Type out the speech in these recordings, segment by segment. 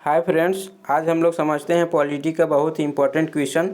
Hi friends, आज हम लोग समझते हैं पॉलिटी का बहुत ही इंपॉर्टेंट क्वेश्चन।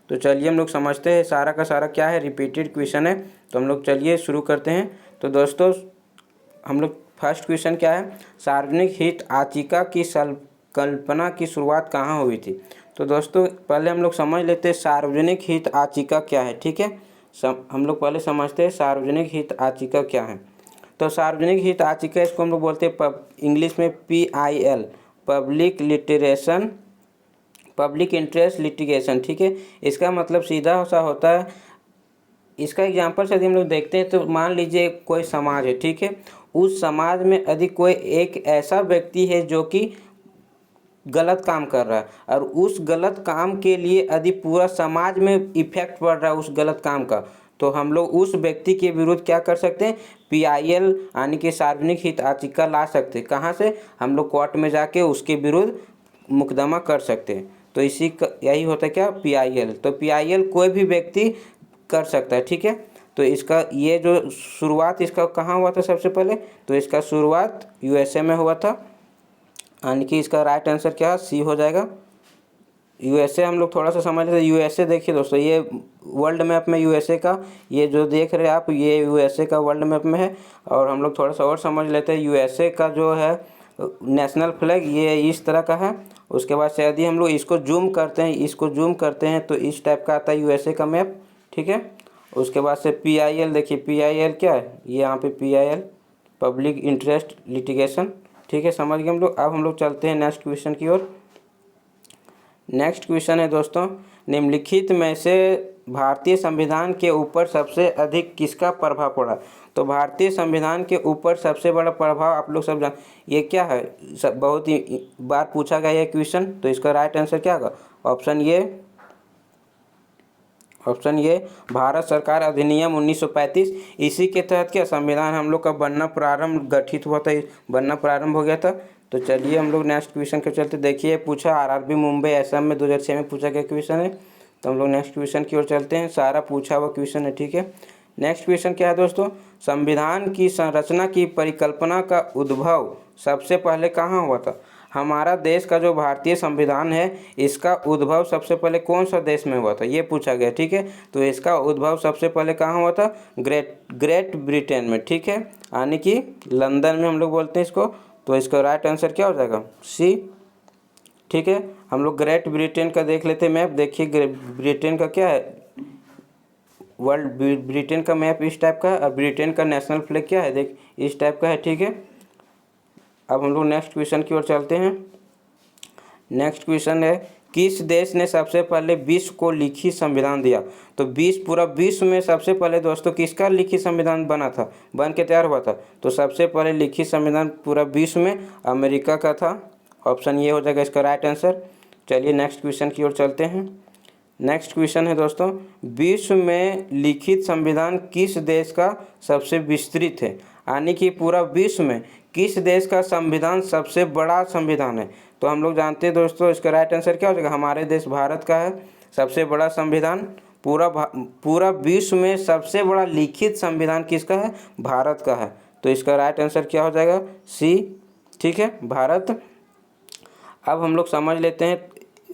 तो चलिए हम लोग समझते हैं सारा का सारा क्या है, रिपीटेड क्वेश्चन है। तो हम लोग चलिए शुरू करते हैं। तो दोस्तों हम लोग फर्स्ट क्वेश्चन क्या है, सार्वजनिक हित याचिका की कल्पना की शुरुआत कहाँ हुई थी। तो दोस्तों पहले हम लोग समझ लेते हैं सार्वजनिक हित याचिका क्या है। ठीक है, हम लोग पहले समझते हैं सार्वजनिक हित याचिका क्या है। तो सार्वजनिक हित याचिका, इसको हम लोग बोलते हैं इंग्लिश में PIL, पब्लिक इंटरेस्ट लिटिगेशन। ठीक है, इसका मतलब सीधा सा होता है। इसका एग्जांपल से यदि हम लोग देखते हैं तो मान लीजिए कोई समाज है। ठीक है, उस समाज में यदि कोई एक ऐसा व्यक्ति है जो कि गलत काम कर रहा है और उस गलत काम के लिए यदि पूरा समाज में इफेक्ट पड़ रहा है उस गलत काम का, तो हम लोग उस व्यक्ति के विरुद्ध क्या कर सकते हैं, PIL यानी कि सार्वजनिक हित याचिका ला सकते हैं। कहाँ से, हम लोग कोर्ट में जाके उसके विरुद्ध मुकदमा कर सकते हैं। तो इसी का यही होता है क्या, PIL। तो PIL कोई भी व्यक्ति कर सकता है। ठीक है, तो इसका ये जो शुरुआत इसका कहाँ हुआ था सबसे पहले, तो इसका शुरुआत USA में हुआ था। यानी कि इसका राइट आंसर क्या सी हो जाएगा, USA। हम लोग थोड़ा सा समझ लेते हैं। USA देखिए दोस्तों, ये वर्ल्ड मैप में USA का, ये जो देख रहे हैं आप, ये USA का वर्ल्ड मैप में है। और हम लोग थोड़ा सा और समझ लेते हैं, USA का जो है नेशनल फ्लैग ये इस तरह का है। उसके बाद से यदि हम लोग इसको जूम करते हैं तो इस टाइप का आता है USA का मैप। ठीक है, उसके बाद से PIL देखिए, PIL क्या है, ये यहाँ पे PIL पब्लिक इंटरेस्ट लिटिगेशन। ठीक है, समझ गए हम लोग। अब हम लोग चलते हैं नेक्स्ट क्वेश्चन की ओर। नेक्स्ट क्वेश्चन है दोस्तों, निम्नलिखित में से भारतीय संविधान के ऊपर सबसे अधिक किसका प्रभाव पड़ा। तो भारतीय संविधान के ऊपर सबसे बड़ा प्रभाव आप लोग सब जान, ये क्या है, बहुत ही बार पूछा गया ये क्वेश्चन। तो इसका राइट आंसर क्या होगा, ऑप्शन ये भारत सरकार अधिनियम 1935। इसी के तहत क्या संविधान हम लोग का गठित हुआ था, बनना प्रारंभ हो गया था। तो चलिए हम लोग नेक्स्ट क्वेश्चन के चलते, देखिए पूछा RRB मुंबई असम में 2006 में पूछा गया क्वेश्चन है। तो हम लोग नेक्स्ट क्वेश्चन की ओर चलते हैं, सारा पूछा हुआ क्वेश्चन है। ठीक है, नेक्स्ट क्वेश्चन क्या है दोस्तों, संविधान की संरचना की परिकल्पना का उद्भव सबसे पहले कहाँ हुआ था। हमारा देश का जो भारतीय संविधान है इसका उद्भव सबसे पहले कौन सा देश में हुआ था, ये पूछा गया। ठीक है, तो इसका उद्भव सबसे पहले कहाँ हुआ था, ग्रेट ब्रिटेन में। ठीक है, यानी कि लंदन में हम लोग बोलते हैं इसको। तो इसका राइट आंसर क्या हो जाएगा, सी। ठीक है, हम लोग ग्रेट ब्रिटेन का देख लेते हैं मैप। देखिए ब्रिटेन का क्या है, ब्रिटेन का मैप इस टाइप का है और ब्रिटेन का नेशनल फ्लैग क्या है, देख इस टाइप का है। ठीक है, अब हम लोग नेक्स्ट क्वेश्चन की ओर चलते हैं। नेक्स्ट क्वेश्चन है, किस देश ने सबसे पहले विश्व को लिखित संविधान दिया। तो पूरा विश्व में सबसे पहले दोस्तों किसका लिखित संविधान बन के तैयार हुआ था। तो सबसे पहले लिखित संविधान पूरा विश्व में अमेरिका का था। ऑप्शन ये हो जाएगा इसका राइट आंसर। चलिए नेक्स्ट क्वेश्चन की ओर चलते हैं। नेक्स्ट क्वेश्चन है दोस्तों, विश्व में लिखित संविधान किस देश का सबसे विस्तृत है। यानी कि पूरा विश्व में किस देश का संविधान सबसे बड़ा संविधान है। तो हम लोग जानते हैं दोस्तों इसका राइट आंसर क्या हो जाएगा, हमारे देश भारत का है सबसे बड़ा संविधान। पूरा विश्व में सबसे बड़ा लिखित संविधान किसका है, भारत का है। तो इसका राइट आंसर क्या हो जाएगा, सी। ठीक है, भारत। अब हम लोग समझ लेते हैं,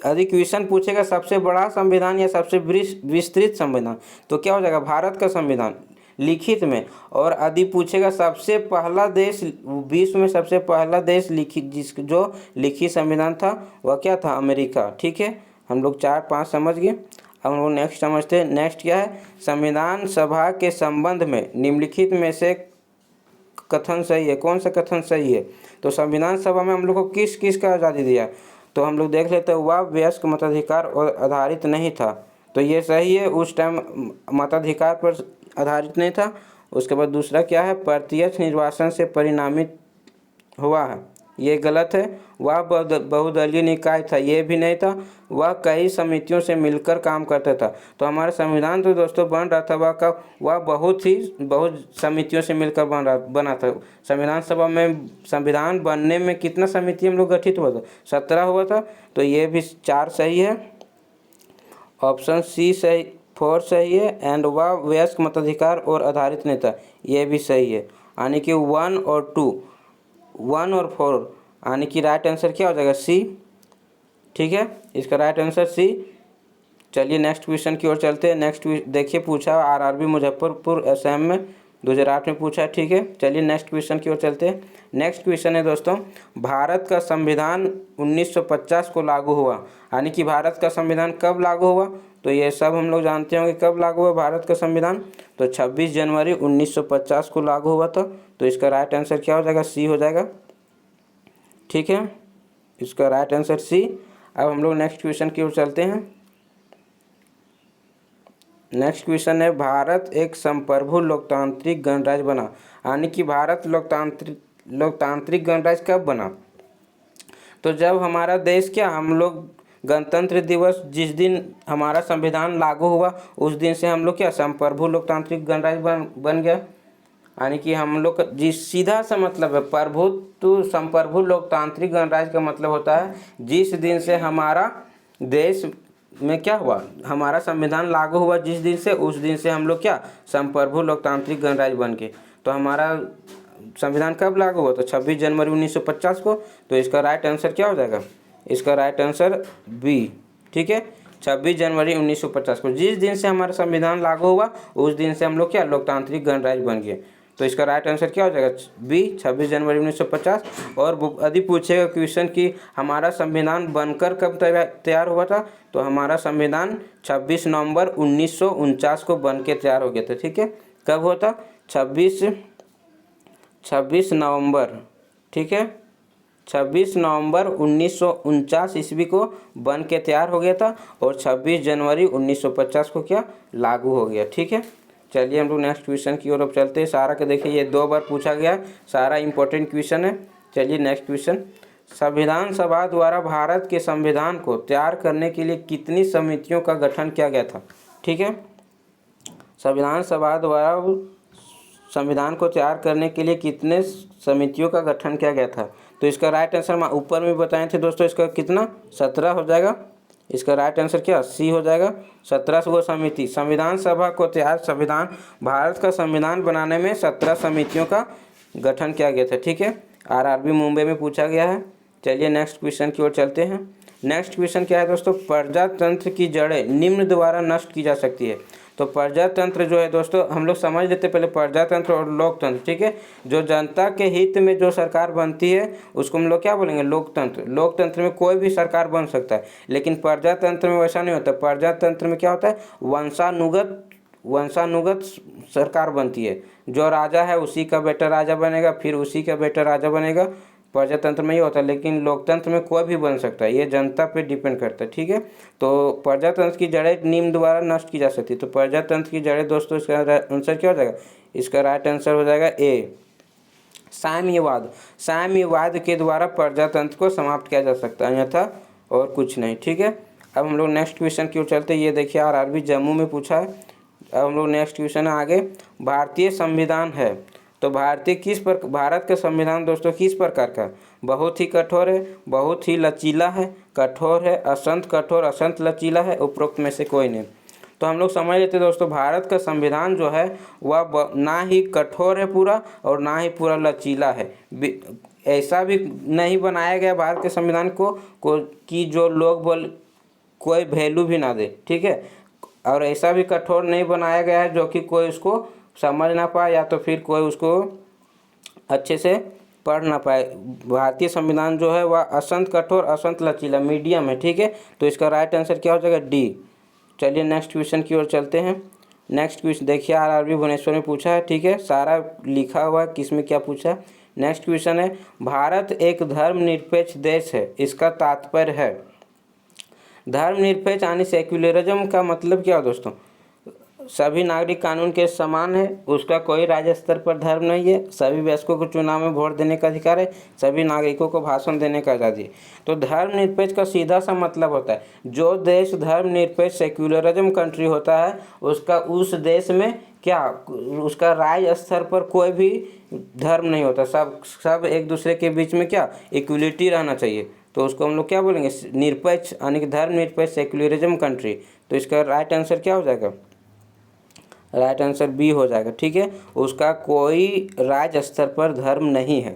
यदि क्वेश्चन पूछेगा सबसे बड़ा संविधान या सबसे विस्तृत संविधान, तो क्या हो जाएगा, भारत का संविधान लिखित में। और यदि पूछेगा सबसे पहला देश, विश्व में सबसे पहला देश लिखित जो लिखित संविधान था वह क्या था, अमेरिका। ठीक है, हम लोग 4-5 समझ गए। अब हम लोग नेक्स्ट समझते हैं। नेक्स्ट क्या है, संविधान सभा के संबंध में निम्नलिखित में से कथन सही है, कौन सा कथन सही है। तो संविधान सभा में हम लोग को किस किस का आज़ादी दिया, तो हम लोग देख लेते हैं, वह वयस्क मताधिकार और आधारित नहीं था। तो ये सही है, उस टाइम मताधिकार पर आधारित नहीं था। उसके बाद दूसरा क्या है, प्रत्यक्ष निर्वाचन से परिणामित हुआ है, ये गलत है। वह बहुदलीय निकाय था, ये भी नहीं था। वह कई समितियों से मिलकर काम करता था। तो हमारा संविधान तो दोस्तों बन रहा था वह बहुत समितियों से मिलकर बना था। संविधान सभा में संविधान बनने में कितना समिति हम लोग गठित हुआ था, 17 हुआ था। तो ये भी 4 सही है, ऑप्शन सी सही, 4 सही है। एंड वह वयस्क मताधिकार और आधारित नहीं था, ये भी सही है। यानी कि 1 और 4 यानी कि राइट आंसर क्या हो जाएगा, सी। ठीक है, इसका राइट आंसर सी। चलिए नेक्स्ट क्वेश्चन की ओर चलते हैं। नेक्स्ट देखिए पूछा आरआरबी मुजफ्फरपुर असम में 2008 में पूछा है, ठीक है। चलिए नेक्स्ट क्वेश्चन की ओर चलते हैं। नेक्स्ट क्वेश्चन है दोस्तों, भारत का संविधान 1950 को लागू हुआ, यानी कि भारत का संविधान कब लागू हुआ? तो ये सब हम लोग जानते होंगे कब लागू हुआ भारत का संविधान, तो 26 जनवरी 1950 को लागू हुआ था। तो इसका राइट आंसर क्या हो जाएगा? सी हो जाएगा, ठीक है, इसका राइट आंसर सी। अब हम लोग नेक्स्ट क्वेश्चन की ओर चलते हैं। नेक्स्ट क्वेश्चन है, भारत एक संप्रभु लोकतांत्रिक गणराज्य बना, यानी कि भारत लोकतांत्रिक गणराज्य कब बना? तो जब हमारा देश क्या, हम लोग गणतंत्र दिवस जिस दिन हमारा संविधान लागू हुआ उस दिन से हम लोग क्या संप्रभु लोकतांत्रिक गणराज्य बन गया। यानी कि हम लोग जिस सीधा सा मतलब है प्रभुत्व संप्रभु लोकतांत्रिक गणराज्य का मतलब होता है जिस दिन से हमारा देश में क्या हुआ, हमारा संविधान लागू हुआ जिस दिन से, उस दिन से हम लोग क्या संप्रभु लोकतांत्रिक गणराज्य बन गए। तो हमारा संविधान कब लागू हुआ? तो 26 जनवरी 1950 को। तो इसका राइट आंसर क्या हो जाएगा? इसका राइट आंसर बी, ठीक है, 26 जनवरी 1950 को। जिस दिन से हमारा संविधान लागू हुआ उस दिन से हम लोग क्या लोकतांत्रिक गणराज्य बन गए। तो इसका राइट आंसर क्या हो जाएगा? बी, 26 जनवरी 1950। और यदि पूछेगा क्वेश्चन कि हमारा संविधान बनकर कब तैयार हुआ था, तो हमारा संविधान 26 नवंबर 1949 को बन के तैयार हो गया था, ठीक है। कब हुआ था? 26 नवंबर, ठीक है, 26 नवंबर 1949 ईस्वी को बन के तैयार हो गया था और 26 जनवरी 1950 को क्या लागू हो गया, ठीक है। चलिए हम लोग नेक्स्ट क्वेश्चन की ओर अब चलते हैं। सारा का देखिए ये 2 बार पूछा गया, सारा इंपॉर्टेंट क्वेश्चन है। चलिए नेक्स्ट क्वेश्चन, संविधान सभा द्वारा भारत के संविधान को तैयार करने के लिए कितनी समितियों का गठन किया गया था, ठीक है। संविधान सभा द्वारा संविधान को तैयार करने के लिए कितने समितियों का गठन किया गया था? तो इसका राइट आंसर मैं ऊपर में बताए थे दोस्तों, इसका कितना 17 हो जाएगा। इसका राइट आंसर क्या सी हो जाएगा, 17 समिति। संविधान सभा को तैयार भारत का संविधान बनाने में 17 समितियों का गठन किया गया था, ठीक है। आरआरबी मुंबई में पूछा गया है। चलिए नेक्स्ट क्वेश्चन की ओर चलते हैं। नेक्स्ट क्वेश्चन क्या है दोस्तों, प्रजातंत्र की जड़ें निम्न द्वारा नष्ट की जा सकती है। तो प्रजातंत्र जो है दोस्तों, हम लोग समझ लेते पहले प्रजातंत्र और लोकतंत्र, ठीक है। जो जनता के हित में जो सरकार बनती है उसको हम लोग क्या बोलेंगे, लोकतंत्र। लोकतंत्र में कोई भी सरकार बन सकता है, लेकिन प्रजातंत्र में वैसा नहीं होता। प्रजातंत्र में क्या होता है, वंशानुगत सरकार बनती है। जो राजा है उसी का बेटा राजा बनेगा, फिर उसी का बेटा राजा बनेगा। प्रजातंत्र में ये होता है, लेकिन लोकतंत्र में कोई भी बन सकता है, ये जनता पे डिपेंड करता है, ठीक है। तो प्रजातंत्र की जड़ें निम्न द्वारा नष्ट की जा सकती है। तो प्रजातंत्र की जड़ें दोस्तों, इसका आंसर क्या हो जाएगा? इसका राइट आंसर हो जाएगा ए, साम्यवाद के द्वारा प्रजातंत्र को समाप्त किया जा सकता है, अन्यथा और कुछ नहीं, ठीक है। अब हम लोग नेक्स्ट क्वेश्चन की ओर चलते हैं। ये देखिए आरआरबी जम्मू में पूछा है। अब हम लोग नेक्स्ट क्वेश्चन है आगे, भारतीय संविधान है तो भारत का संविधान दोस्तों किस प्रकार का? बहुत ही कठोर है, बहुत ही लचीला है, कठोर है, असंत कठोर, असंत लचीला है, उपरोक्त में से कोई नहीं। तो हम लोग समझ लेते हैं दोस्तों, भारत का संविधान जो है वह ना ही कठोर है पूरा और ना ही पूरा लचीला है। ऐसा भी नहीं बनाया गया भारत के संविधान को कि जो लोग कोई वैल्यू भी ना दे, ठीक है। और ऐसा भी कठोर नहीं बनाया गया है जो कि कोई उसको समझ ना पाए या तो फिर कोई उसको अच्छे से पढ़ ना पाए। भारतीय संविधान जो है वह असंत कठोर, असंत लचीला, मीडियम है, ठीक है। तो इसका राइट आंसर क्या हो जाएगा? डी। चलिए नेक्स्ट क्वेश्चन की ओर चलते हैं। नेक्स्ट क्वेश्चन देखिए आरआरबी भुवनेश्वर में पूछा है, ठीक है, सारा लिखा हुआ है किस में क्या पूछा है। नेक्स्ट क्वेश्चन है, भारत एक धर्मनिरपेक्ष देश है, इसका तात्पर्य है। धर्मनिरपेक्ष यानी सेक्युलरिज्म का मतलब क्या है दोस्तों? सभी नागरिक कानून के समान है, उसका कोई राज्य स्तर पर धर्म नहीं है, सभी वयस्कों को चुनाव में वोट देने का अधिकार है, सभी नागरिकों को भाषण देने का आज़ादी है। तो धर्मनिरपेक्ष का सीधा सा मतलब होता है जो देश धर्मनिरपेक्ष सेक्युलरिज्म कंट्री होता है उसका उस देश में क्या उसका राज्य स्तर पर कोई भी धर्म नहीं होता, सब एक दूसरे के बीच में क्या इक्वलिटी रहना चाहिए। तो उसको हम लोग क्या बोलेंगे? निरपेक्ष, यानी कि धर्मनिरपेक्ष सेक्युलरिज्म कंट्री। तो इसका राइट आंसर क्या हो जाएगा? राइट आंसर बी हो जाएगा, ठीक है। उसका कोई राज्य स्तर पर धर्म नहीं है।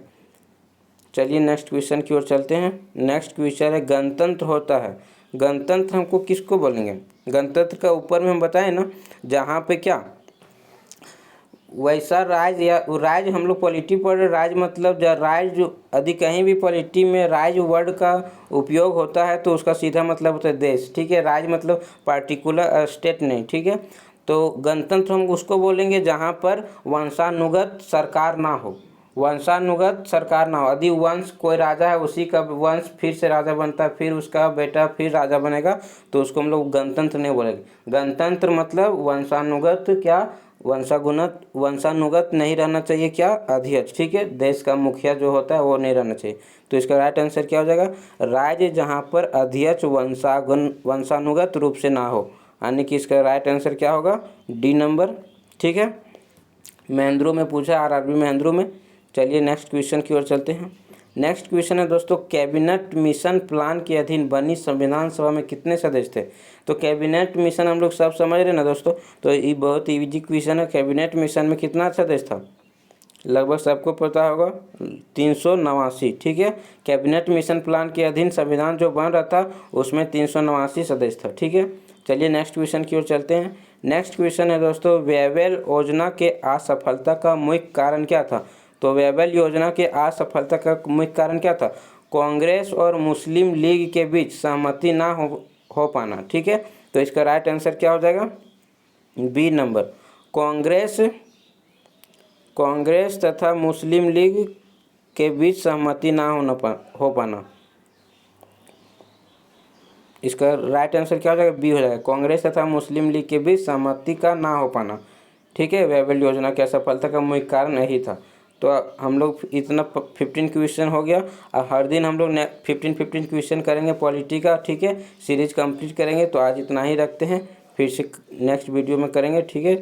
चलिए नेक्स्ट क्वेश्चन की ओर चलते हैं। नेक्स्ट क्वेश्चन है गणतंत्र होता है, गणतंत्र हमको किसको बोलेंगे? गणतंत्र का ऊपर में हम बताएं ना, जहाँ पे क्या वैसा राज्य या राज्य, हम लोग पॉलिटी पढ़ रहे, राज्य मतलब जब राज्य यदि कहीं भी पॉलिटी में राज्य वर्ड का उपयोग होता है तो उसका सीधा मतलब होता है देश, ठीक है। राज्य मतलब पार्टिकुलर स्टेट नहीं, ठीक है। तो गणतंत्र हम उसको बोलेंगे जहाँ पर वंशानुगत सरकार ना हो, वंशानुगत सरकार ना हो। यदि वंश कोई राजा है, उसी का वंश फिर से राजा बनता है, फिर उसका बेटा फिर राजा बनेगा, तो उसको हम लोग गणतंत्र नहीं बोलेंगे। गणतंत्र मतलब वंशानुगत क्या, वंशानुगत नहीं रहना चाहिए क्या, अध्यक्ष, ठीक है। देश का मुखिया जो होता है वो नहीं रहना चाहिए। तो इसका राइट आंसर क्या हो जाएगा? राज्य जहाँ पर अध्यक्ष वंशानुगत रूप से ना हो, यानी कि इसका राइट आंसर क्या होगा? डी नंबर, ठीक है। महेंद्रों में पूछा, आरआरबी महेंद्रों में। चलिए नेक्स्ट क्वेश्चन की ओर चलते हैं। नेक्स्ट क्वेश्चन है दोस्तों, कैबिनेट मिशन प्लान के अधीन बनी संविधान सभा में कितने सदस्य थे? तो कैबिनेट मिशन हम लोग सब समझ रहे ना दोस्तों, तो ये बहुत इजी क्वेश्चन है। कैबिनेट मिशन में कितना सदस्य था? लगभग सबको पता होगा, 389, ठीक है। कैबिनेट मिशन प्लान के अधीन संविधान जो बन रहा था उसमें 389 सदस्य था, ठीक है। चलिए नेक्स्ट क्वेश्चन की ओर चलते हैं। नेक्स्ट क्वेश्चन है दोस्तों, वेबल योजना के असफलता का मुख्य कारण क्या था? तो वेबल योजना के असफलता का मुख्य कारण क्या था? कांग्रेस और मुस्लिम लीग के बीच सहमति ना हो पाना, ठीक है। तो इसका राइट आंसर क्या हो जाएगा? बी नंबर, कांग्रेस तथा मुस्लिम लीग के बीच सहमति ना हो पाना। इसका राइट आंसर क्या हो जाएगा? बी हो जाएगा, कांग्रेस तथा मुस्लिम लीग के बीच सहमति का ना हो पाना, ठीक है। वेबल योजना की असफलता का मुख्य कारण यही था। तो हम लोग इतना 15 क्वेश्चन हो गया। और हर दिन हम लोग 15 क्वेश्चन करेंगे पॉलिटी का, ठीक है। सीरीज कंप्लीट करेंगे। तो आज इतना ही रखते हैं, फिर से नेक्स्ट वीडियो में करेंगे, ठीक है।